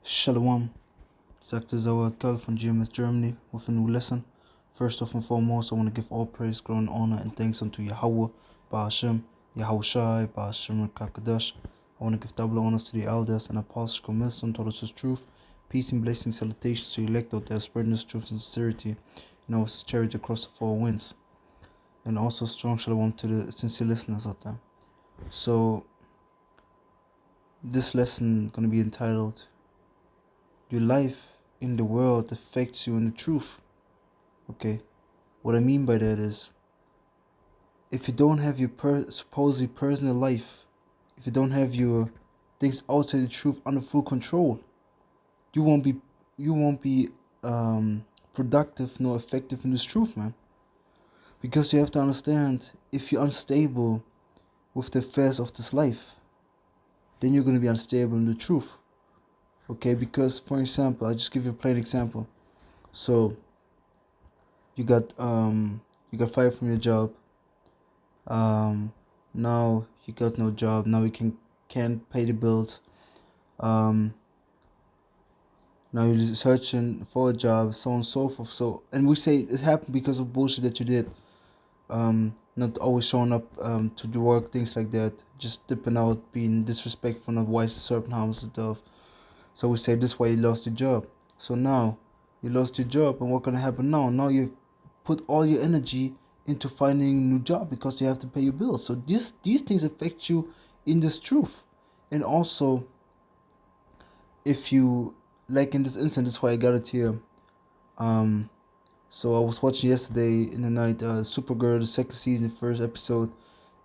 Shalom, sagt der Sauerkerl von GMS Germany with a new lesson. First off and foremost, I want to give all praise, glory, and honor and thanks unto Yahawah, Ba'ashem, YAHAWASHI, Ba'ashem, KABAD. I want to give double honors to the elders and apostles who millstone taught us His truth. Peace and blessings, salutations to the elect out there, spreading His truth and sincerity and our charity across the four winds. And also strong shalom to the sincere listeners out there. So, this lesson going to be entitled, Your life in the world affects you in the truth. Okay, what I mean by that is, if you don't have your supposedly personal life, if you don't have your things outside the truth under full control, you won't be productive nor effective in this truth, man. Because you have to understand, if you're unstable with the affairs of this life, then you're going to be unstable in the truth. Okay, because for example, I'll just give you a plain example. So you got fired from your job. Now you got no job. Now you can't pay the bills. Now you're searching for a job, so on and so forth. So, and we say it happened because of bullshit that you did. Not always showing up to the work, things like that. Just dipping out, being disrespectful, not wise, serpent harms and stuff. So we say this is why you lost your job. So now you lost your job, and what's gonna happen now? Now you've put all your energy into finding a new job because you have to pay your bills. So these things affect you in this truth. And also, if you, like in this instance, that's why I got it here. So I was watching yesterday in the night, Supergirl, the second season, the first episode,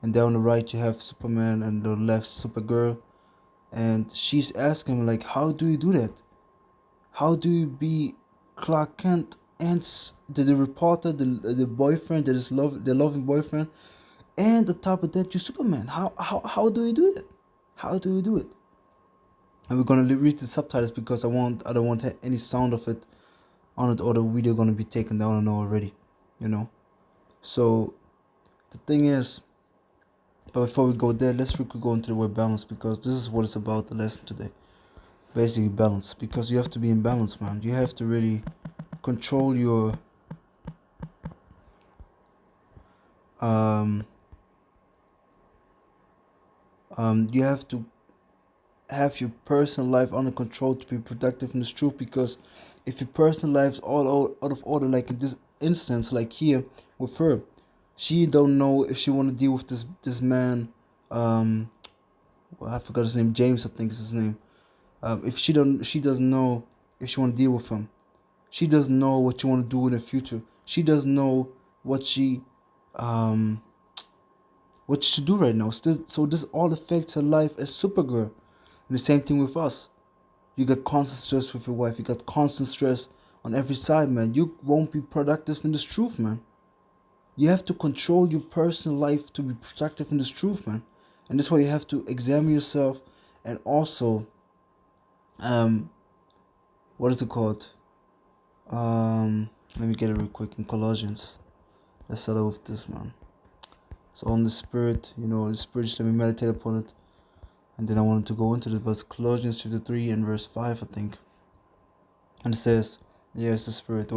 and down the right you have Superman, and the left Supergirl, and she's asking him, like, how do you do that? How do you be Clark Kent and the reporter, the boyfriend that is the loving boyfriend, and on top of that, you're Superman? How do you do it? How do you do it? And we're gonna read the subtitles because I don't want any sound of it on it, or the video gonna be taken down. I know already, you know. So the thing is, but before we go there, let's quickly go into the word balance, because this is what it's about, the lesson today. Basically balance, because you have to be in balance, man. You have to really control your you have to have your personal life under control to be productive in this truth. Because if your personal life is all out of order, like in this instance, like here with her, she don't know if she want to deal with this man. Well, I forgot his name. James, I think is his name. If she doesn't know if she want to deal with him. She doesn't know what you want to do in the future. She doesn't know what she should do right now. So this all affects her life as Supergirl. And the same thing with us. You got constant stress with your wife. You got constant stress on every side, man. You won't be productive in this truth, man. You have to control your personal life to be productive in this truth, man. And that's why you have to examine yourself. And also, what is it called? Let me get it real quick in Colossians. Let's start with this, man. So on the spirit, the spirit, just let me meditate upon it. And then I wanted to go into the verse, Colossians chapter 3 and verse 5, I think. And it says, yes, the spirit.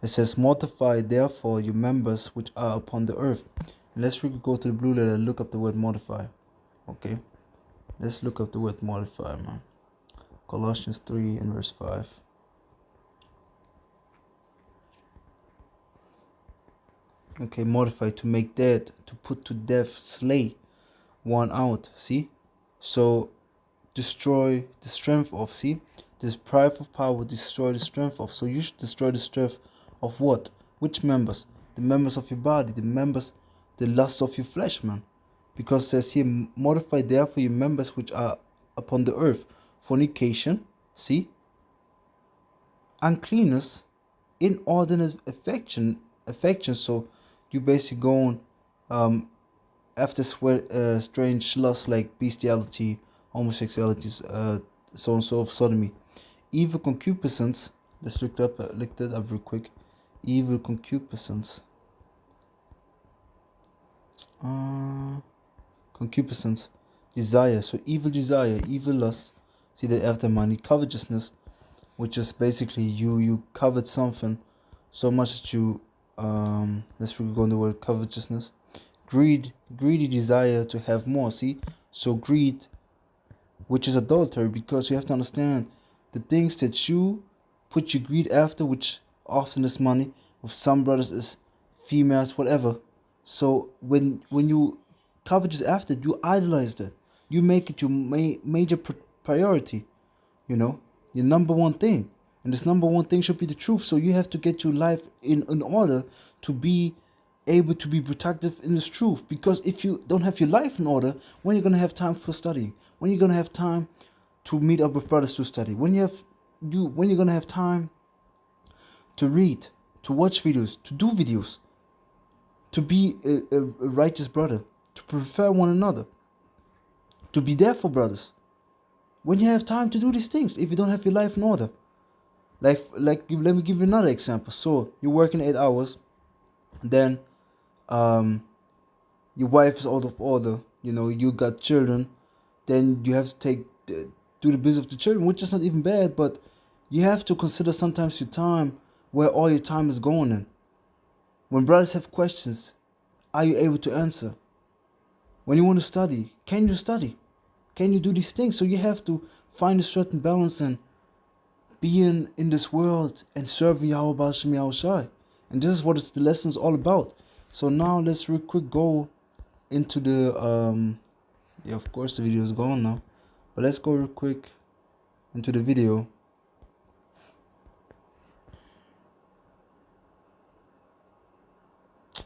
It says, mortify therefore your members which are upon the earth. And let's go to the blue letter and look up the word mortify. Okay? Let's look up the word mortify, man. Colossians 3 and verse 5. Okay, mortify, to make dead, to put to death, slay, one out. See? So destroy the strength of. See? This pride of power, destroy the strength of. So you should destroy the strength of what? Which members? The members of your body, the lusts of your flesh, man. Because it says here, mortify therefore your members which are upon the earth. Fornication, see? Uncleanness, inordinate affection. So you basically going after strange lusts like bestiality, homosexuality, so on and so forth, sodomy. Evil concupiscence, let's look that up real quick. Evil concupiscence. Concupiscence. Desire. So evil desire, evil lust, See that after money, covetousness, which is basically you covet something so much that you let's really go on the word covetousness. Greedy desire to have more. See, so greed, which is adultery, because you have to understand the things that you put your greed after, which often is money. With some brothers is females, whatever. So when you covetous after it, you idolize that. You make it your major priority. You know, your number one thing, and this number one thing should be the truth. So you have to get your life in order to be able to be productive in this truth. Because if you don't have your life in order, when you're gonna have time for studying? When you're gonna have time to meet up with brothers to study? When you're gonna have time to read, to watch videos, to do videos, to be a righteous brother, to prefer one another, to be there for brothers? When you have time to do these things, if you don't have your life in order? Like let me give you another example. So you're working 8 hours, then your wife is out of order, you know, you got children, then you have to do the business of the children, which is not even bad, but you have to consider sometimes your time, where all your time is going in. When brothers have questions, are you able to answer? When you want to study, can you study? Can you do these things? So you have to find a certain balance in being in this world and serving YAHAWAH. And this is what the lesson is all about. So now let's real quick go into the yeah, of course the video is gone now, but let's go real quick into the video.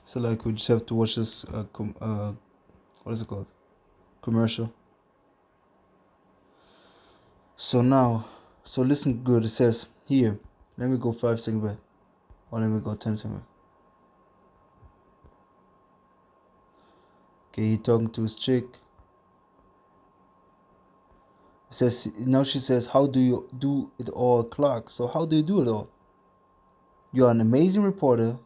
So like we just have to watch this what is it called, commercial. So now, so listen good. It says here, let me go 5 seconds back, or let me go 10 seconds back. Okay, he talking to his chick. It says, now she says, how do you do it all, Clark? So how do you do it all? You are an amazing reporter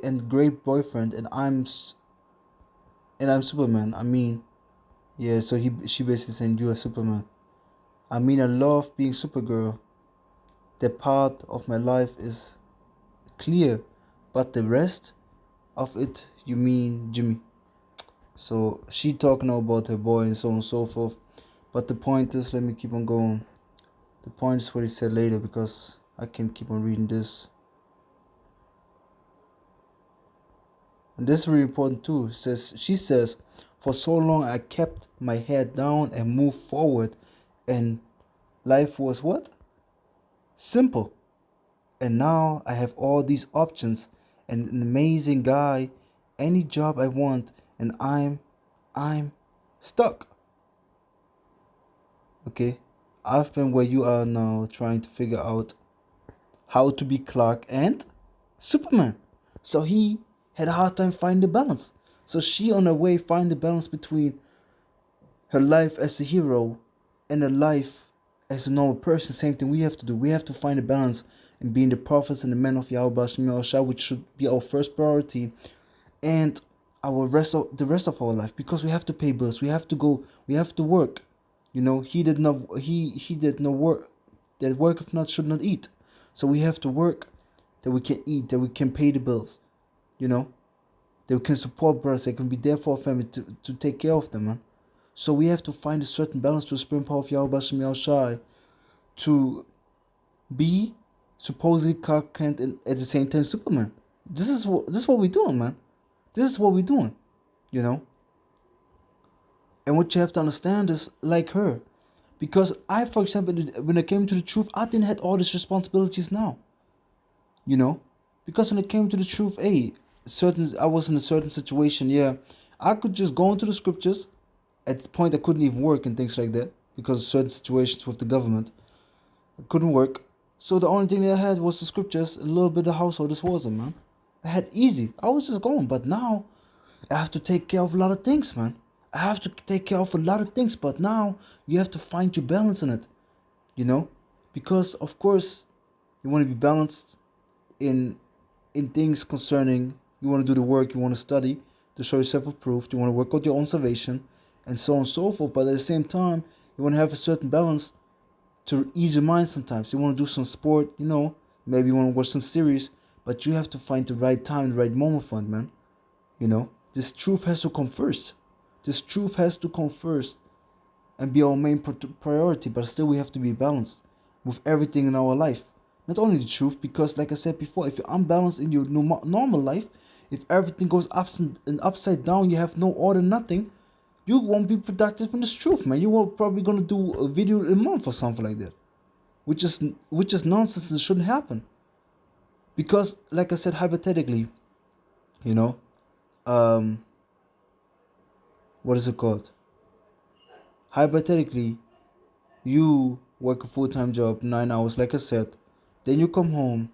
and great boyfriend, and I'm Superman. I mean, yeah. So she basically saying you are Superman. I mean, I love being Supergirl. That part of my life is clear, but the rest of it, you mean Jimmy? So she talking about her boy and so on and so forth. But the point is, let me keep on going. The point is what he said later, because I can keep on reading this. And this is really important too. She says, for so long I kept my head down and moved forward, and life was what? Simple. And now I have all these options and an amazing guy, any job I want, and I'm stuck. Okay, I've been where you are now, trying to figure out how to be Clark and Superman. So he had a hard time finding the balance. So she on her way find the balance between her life as a hero and her life as a normal person. Same thing we have to do. We have to find a balance in being the prophets and the men of Yahweh, which should be our first priority, and the rest of our life, because we have to pay bills. We have to go. We have to work. You know, he did not work. That worketh not should not eat. So we have to work that we can eat, that we can pay the bills. You know, that we can support brothers, that can be there for our family to take care of them, man. So we have to find a certain balance to the spirit and power of Yahweh to be supposedly Clark Kent and at the same time Superman. This is what we're doing, man. This is what we're doing, you know. And what you have to understand is like her, because I, for example, when it came to the truth, I didn't have all these responsibilities now, you know, because when it came to the truth, I was in a certain situation. Yeah, I could just go into the scriptures. At the point, I couldn't even work and things like that because of certain situations with the government. It couldn't work. So the only thing that I had was the scriptures and a little bit of household. This wasn't, man. I had easy. I was just going. But now I have to take care of a lot of things, man. I have to take care of a lot of things. But now you have to find your balance in it, you know? Because, of course, you want to be balanced in things concerning, you want to do the work, you want to study to show yourself approved, you want to work out your own salvation, and so on and so forth. But at the same time, you want to have a certain balance to ease your mind sometimes. You want to do some sport, you know, maybe you want to watch some series, but you have to find the right time, the right moment for it, man. You know, this truth has to come first. This truth has to come first and be our main priority, but still we have to be balanced with everything in our life. Not only the truth, because like I said before, if you're unbalanced in your normal life, if everything goes upside down, you have no order, nothing, you won't be productive in this truth, man. You will probably gonna do a video a month or something like that, which is nonsense and shouldn't happen. Because like I said, hypothetically, you know, what is it called? Hypothetically, you work a full-time job, 9 hours, like I said, then you come home,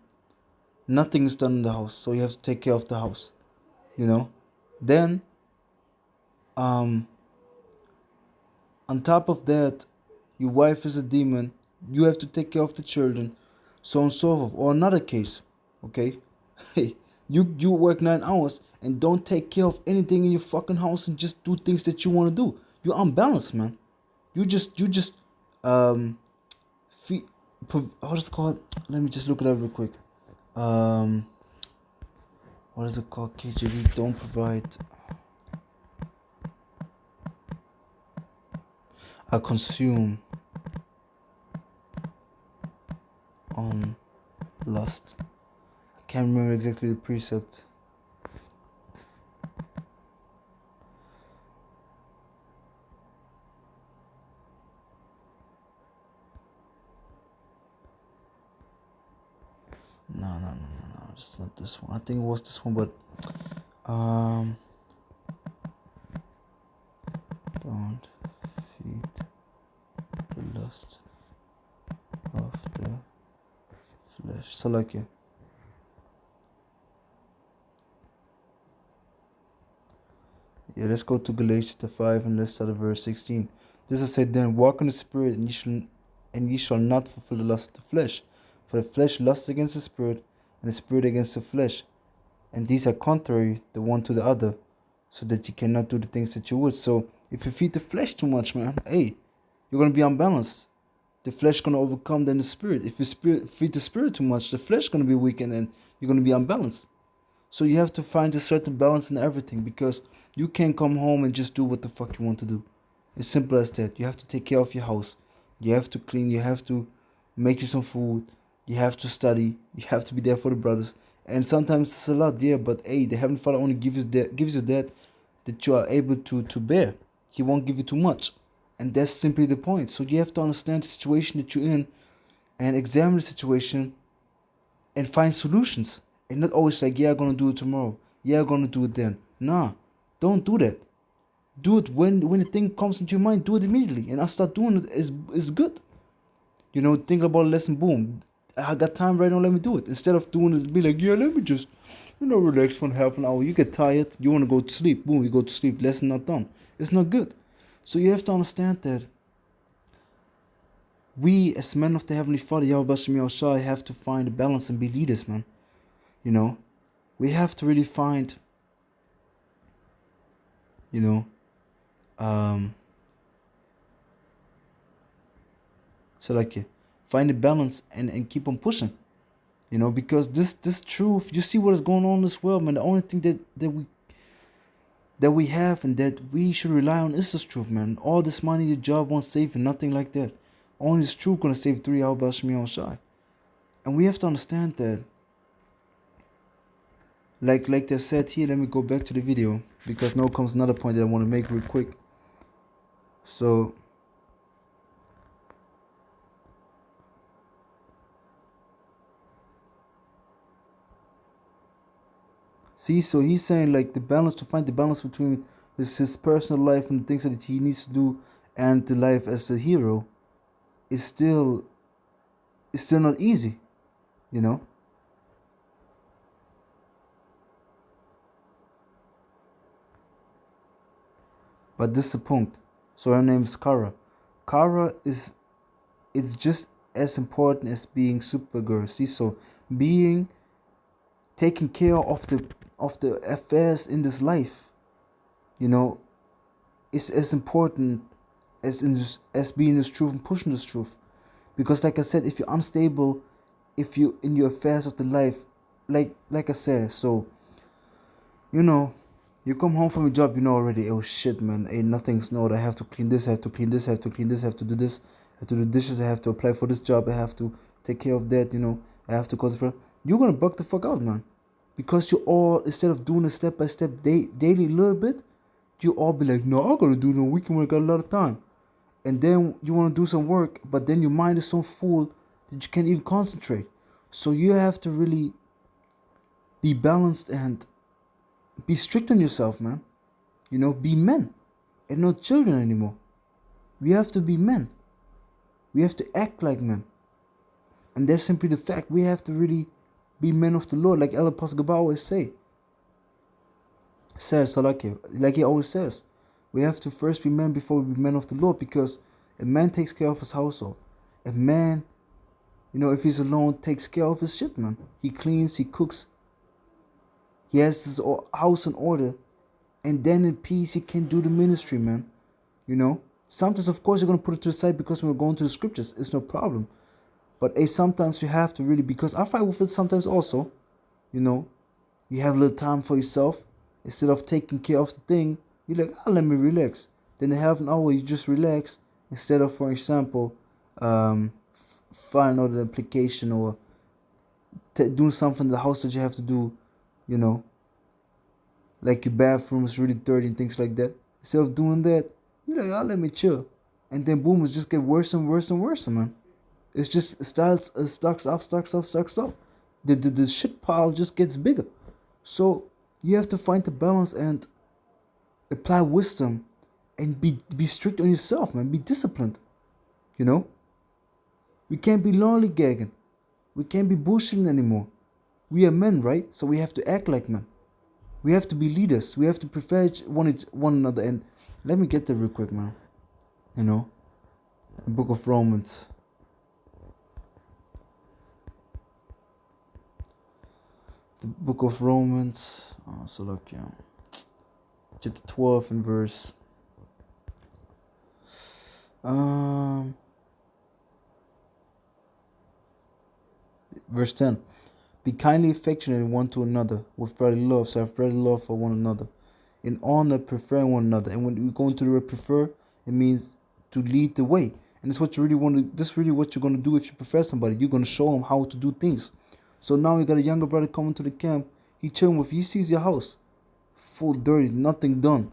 nothing is done in the house, so you have to take care of the house, you know. Then, on top of that, your wife is a demon, you have to take care of the children, so on and so forth. Or another case, okay, hey, you work 9 hours and don't take care of anything in your fucking house and just do things that you want to do. You're unbalanced, man. You just what is it called? Let me just look it up real quick. What is it called? KJV don't provide. I consume on lust. I can't remember exactly the precept. No, it's not this one. I think it was this one, but don't feed the lust of the flesh. So like, yeah, let's go to Galatians 5 and let's start at verse 16. This is said, then walk in the spirit, and ye shall not fulfill the lust of the flesh. For the flesh lusts against the spirit, and the spirit against the flesh. And these are contrary the one to the other, so that you cannot do the things that you would. So if you feed the flesh too much, man, hey, you're gonna be unbalanced. The flesh gonna overcome then the spirit. If you feed the spirit too much, the flesh gonna be weak, and then you're gonna be unbalanced. So you have to find a certain balance in everything, because you can't come home and just do what the fuck you want to do. It's simple as that. You have to take care of your house. You have to clean. You have to make you some food. You have to study. You have to be there for the brothers. And sometimes it's a lot, yeah, but hey, the Heavenly Father only gives you that you are able to bear. He won't give you too much. And that's simply the point. So you have to understand the situation that you're in and examine the situation and find solutions. And not always like, yeah, I'm gonna do it tomorrow. Yeah, I'm gonna do it then. Nah, don't do that. Do it when the thing comes into your mind. Do it immediately, and I start doing it is good. You know, think about a lesson. Boom, I got time right now. Let me do it instead of doing it. Be like, yeah, let me just relax for half an hour. You get tired. You want to go to sleep. Boom, you go to sleep. Lesson not done. It's not good. So you have to understand that we as men of the Heavenly Father, YAHWASHI, have to find a balance and be leaders, man. You know, we have to really find, so like, find a balance and keep on pushing, because this truth, you see what is going on in this world, man. The only thing that we have and that we should rely on is this truth, man. All this money, your job won't save you, nothing like that. Only this truth gonna save 3 YAHWASHI. And we have to understand that, like they said here, let me go back to the video, because now comes another point that I want to make real quick. So so he's saying like to find the balance between his personal life and the things that he needs to do and the life as a hero is still not easy, But this is the point. So her name is Kara. Kara it's just as important as being Supergirl. See, so taking care of the affairs in this life, is as important as being this truth and pushing this truth. Because like I said, if you're unstable, if you in your affairs of the life, like I said, so you know, you come home from a job, you know already, oh shit man, ain't nothing's no, I have to clean this, I have to clean this, I have to clean this, I have to do this, I have to do dishes, I have to apply for this job, I have to take care of that, you know, I have to go to, you're gonna bug the fuck out, man. Because you all, instead of doing a step by step daily little bit, you all be like, no, I gotta do it on the weekend when I got a lot of time. And then you wanna do some work, but then your mind is so full that you can't even concentrate. So you have to really be balanced and be strict on yourself, man. You know, be men and not children anymore. We have to be men. We have to act like men. And that's simply the fact. We have to really be men of the Lord, like El Apostle KABAD always says, like he always says. We have to first be men before we be men of the Lord, because a man takes care of his household. A man, you know, if he's alone, takes care of his shit, man. He cleans, he cooks. He has his house in order. And then in peace, he can do the ministry, man. You know? Sometimes, of course, you're going to put it to the side because we're going to the scriptures. It's no problem. But sometimes you have to really, because I fight with it sometimes also. You know? You have a little time for yourself. Instead of taking care of the thing, you're like, let me relax. Then in half an hour, you just relax. Instead of, for example, finding out the application or doing something in the house that you have to do, you know, like your bathroom is really dirty and things like that. Instead of doing that, you're like, let me chill. And then boom, it's just get worse and worse and worse, man. It's just stocks up. The shit pile just gets bigger. So you have to find the balance and apply wisdom and be strict on yourself, man. Be disciplined. You know? We can't be lollygagging. We can't be bullshitting anymore. We are men, right? So we have to act like men. We have to be leaders. We have to prefer one another. And let me get there real quick, man. You know? The book of Romans. The book of Romans. So look, yeah. Chapter 12 and verse. Verse 10. Be kindly affectionate one to another with brotherly love, so have brotherly love for one another. In honor, preferring one another. And when we go into the word prefer, it means to lead the way. And it's what you really want to, this is really what you're going to do if you prefer somebody. You're going to show them how to do things. So now you got a younger brother coming to the camp. He chilling with you. He sees your house full dirty, nothing done.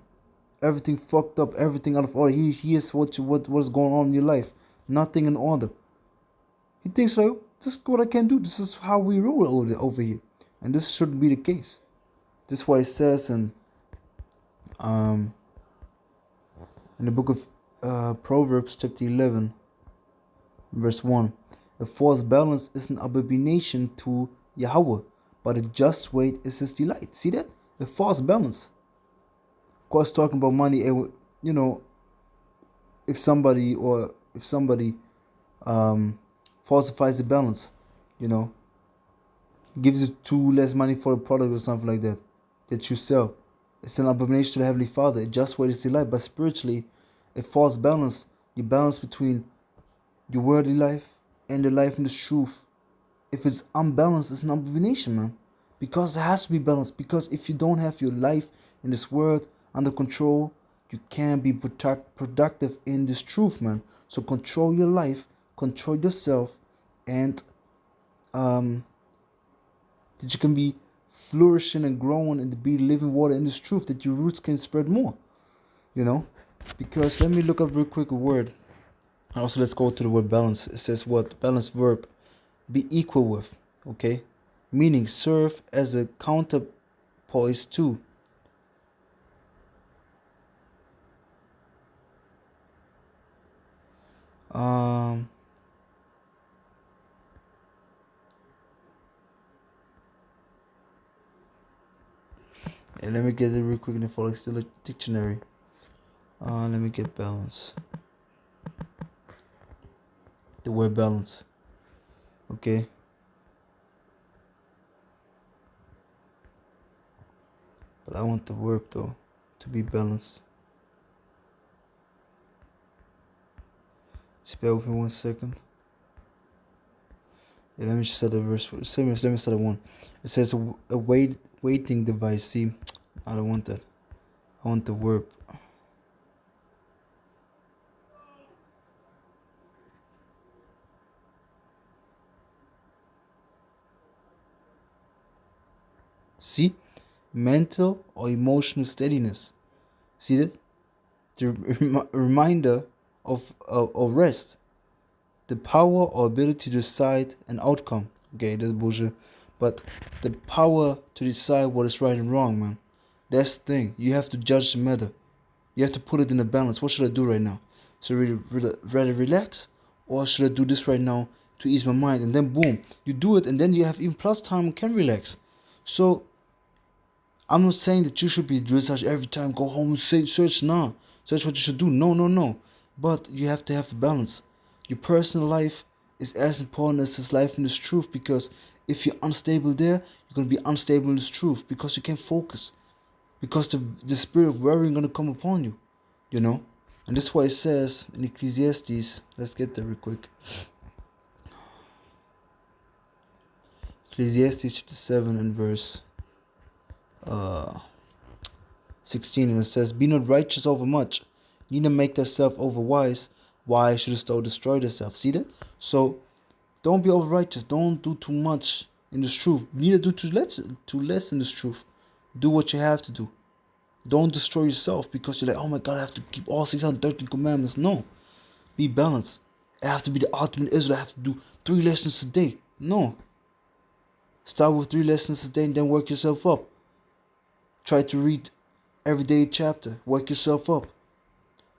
Everything fucked up, everything out of order. He hears what's going on in your life. Nothing in order. He thinks like, this is what I can do. This is how we roll over here. And this shouldn't be the case. This is why it says in the book of Proverbs chapter 11 verse 1. A false balance is an abomination to Yahweh, but a just weight is his delight. See that? A false balance. Of course, talking about money, you know, if somebody falsifies the balance, you know, gives you too less money for a product or something like that you sell, it's an abomination to the Heavenly Father. A just weight is delight. But spiritually, a false balance, you balance between your worldly life and the life in the truth. If it's unbalanced, it's an abomination, man. Because it has to be balanced. Because if you don't have your life in this world under control, you can't be productive in this truth, man. So control your life, control yourself, and that you can be flourishing and growing and be living water in this truth, that your roots can spread more, you know. Because let me look up real quick a word. Also, let's go to the word balance. It says what? Balance verb. Be equal with, okay? Meaning serve as a counterpoise to. And let me get it real quick in the following still a dictionary. Let me get balance. The word balance. Okay. But I want the verb though to be balanced. Just bear with me 1 second. Yeah, let me just start the verse. Let me start the one. It says a waiting device. See, I don't want that. I want the verb. See, mental or emotional steadiness. See that? The reminder of rest. The power or ability to decide an outcome. Okay, that's bullshit. But the power to decide what is right and wrong, man. That's the thing. You have to judge the matter. You have to put it in a balance. What should I do right now? Should I rather relax? Or should I do this right now to ease my mind? And then boom, you do it, and then you have even plus time and can relax. So I'm not saying that you should be dressage every time, go home and search. Nah, search what you should do. No. But you have to have a balance. Your personal life is as important as this life in this truth, because if you're unstable there, you're going to be unstable in this truth because you can't focus. Because the spirit of worrying going to come upon you, you know? And that's why it says in Ecclesiastes, let's get there real quick. Ecclesiastes chapter 7 and verse 16, and it says, "Be not righteous over much, neither make thyself over wise. Why shouldest thou destroy thyself?" See that? So don't be over righteous. Don't do too much in this truth. Neither do too less in this truth. Do what you have to do. Don't destroy yourself because you're like, oh my God, I have to keep all 613 commandments. No. Be balanced. I have to be the ultimate Israel. I have to do 3 lessons a day. No. Start with 3 lessons a day and then work yourself up. Try to read every day a chapter. Work yourself up.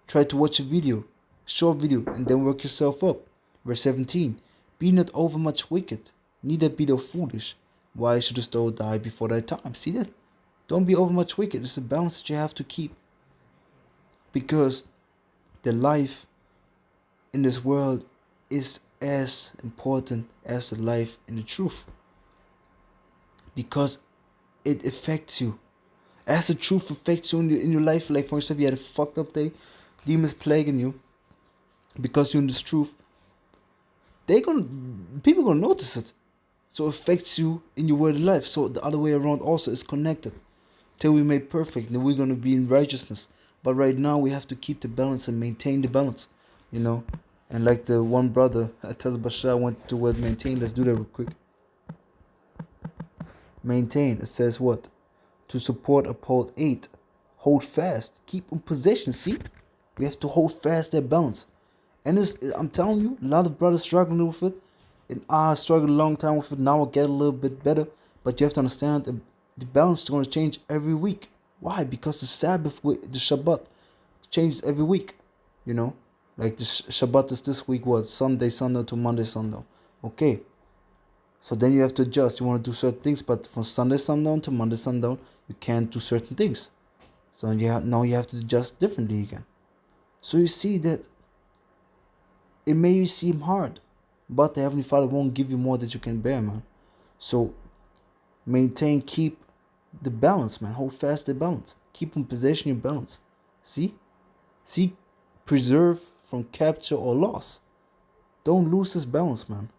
Try to watch a video, short video, and then work yourself up. Verse 17. Be not overmuch wicked, neither be thou foolish. Why shouldest thou die before thy time? See that? Don't be overmuch wicked. It's a balance that you have to keep. Because the life in this world is as important as the life in the truth. Because it affects you. As the truth affects you in your life, like for example, you had a fucked up day, demons plaguing you, because you're in this truth, people gonna notice it. So it affects you in your worldly life. So the other way around also is connected. Till we made perfect, then we're gonna be in righteousness. But right now we have to keep the balance and maintain the balance, you know. And like the one brother at Basha went to word maintain. Let's do that real quick. Maintain. It says what? To support, uphold, 8. Hold fast. Keep in possession. See? We have to hold fast that balance. And I'm telling you, a lot of brothers struggling with it. And I struggled a long time with it. Now I get a little bit better. But you have to understand the balance is going to change every week. Why? Because the Sabbath, the Shabbat, changes every week. You know? Like the Shabbat is this week, what? Sunday, Sunday to Monday, Sunday. Okay. So then you have to adjust. You want to do certain things, but from Sunday sundown to Monday sundown, you can't do certain things. So now you have to adjust differently again. So you see that it may seem hard, but the Heavenly Father won't give you more that you can bear, man. So maintain, keep the balance, man. Hold fast the balance. Keep in possession your balance. See? Preserve from capture or loss. Don't lose this balance, man.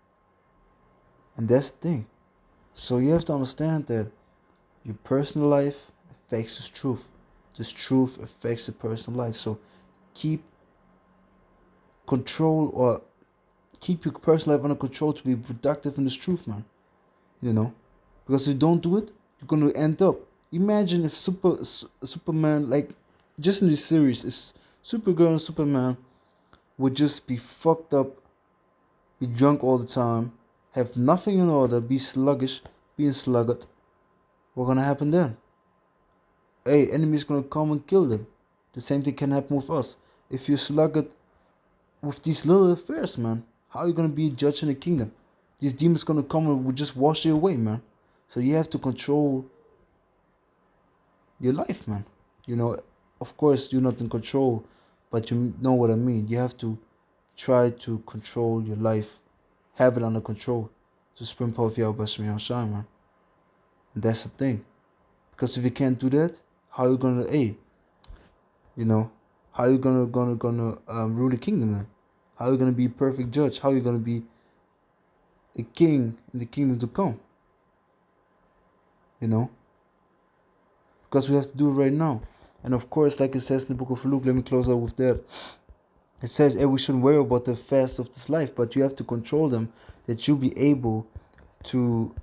And that's the thing. So you have to understand that your personal life affects this truth. This truth affects the personal life. So keep control, or keep your personal life under control to be productive in this truth, man. You know? Because if you don't do it, you're going to end up. Imagine if Superman, like, just in this series, if Supergirl and Superman would just be fucked up, be drunk all the time, have nothing in order, be sluggish, being sluggard. What's gonna happen then? Hey, enemies gonna come and kill them. The same thing can happen with us. If you're sluggard with these little affairs, man, how are you gonna be a judge in the kingdom? These demons gonna come and will just wash you away, man. So you have to control your life, man. You know, of course you're not in control, but you know what I mean. You have to try to control your life, have it under control, to spring power of YAHAWASHI, man. And that's the thing. Because if you can't do that, how are you gonna, you know, how are you gonna rule the kingdom then? How are you gonna be a perfect judge? How are you gonna be a king in the kingdom to come. You know? Because we have to do it right now. And of course, like it says in the book of Luke, let me close out with that. It says, hey, we shouldn't worry about the affairs of this life, but you have to control them, that you'll be able to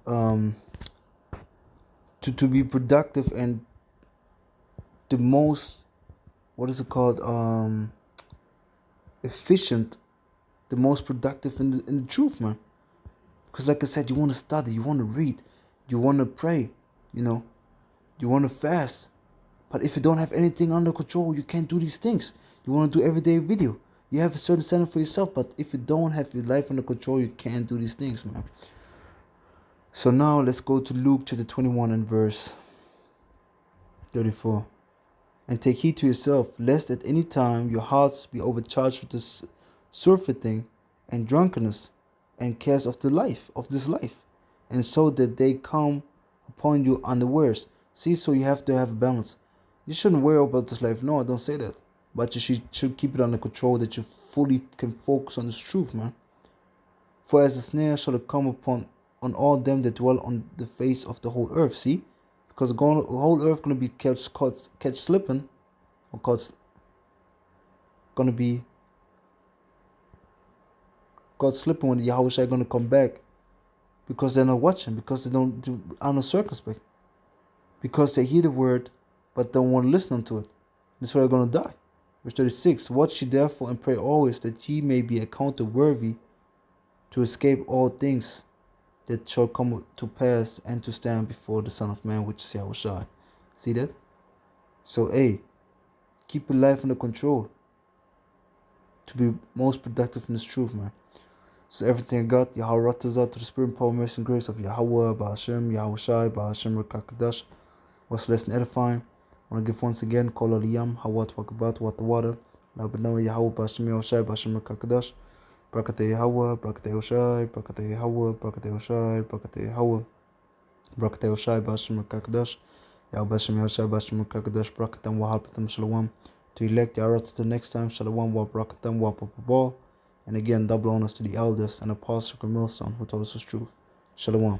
be productive and the most, what is it called, efficient, the most productive in the truth, man. Because like I said, you want to study, you want to read, you want to pray, you know, you want to fast. But if you don't have anything under control, you can't do these things. You want to do everyday video. You have a certain standard for yourself, but if you don't have your life under control, you can't do these things, man. So now let's go to Luke chapter 21 and verse 34. And take heed to yourself, lest at any time your hearts be overcharged with this surfeiting and drunkenness and cares of this life, and so that they come upon you unawares. See, so you have to have a balance. You shouldn't worry about this life. No, I don't say that. But you should keep it under control, that you fully can focus on this truth, man. For as a snare shall it come on all them that dwell on the face of the whole earth. See? Because the whole earth going to be catch slipping, or going to be caught slipping when the Yahawashi are going to come back, because they're not watching, because they are not circumspect, because they hear the word but don't want to listen unto it. That's why they're going to die. Verse 36, watch ye therefore and pray always, that ye may be accounted worthy to escape all things that shall come to pass, and to stand before the Son of Man, which is Yahawashi. See that? So, hey, keep your life under control to be most productive in this truth, man. So everything I got, Yahweh to the spirit and power, mercy and grace of YAHAWAH, BAHASHEM, YAHWASHI, BAHASHEM, KADASH was less than edifying. I want to give once again, HALALYAM, HAWAD, KABAD, THAWADAH, AHBANAWA, YAHWAH, BAHASHEM, YAHWASHI, BAHASHEM, KADASH, BARAK YAHWAH, BARAK YAHWASHI, BARAK YAHWAH, BARAK YAHWASHI, BARAK YAHWAH, BARAK YAHWASHI, BAHASHEM, KADASH, YAHWAH, BAHASHEM, YAHWASHI, BAHASHEM, KADASH, BARAKATAM, WAHRHEIT, Shalom. To elect Yahweh to the next time, Shalom, BARAKATAM, WAPAPABAL. And again, double honors to the elders and apostles of Millstone who told us the truth. Shalom.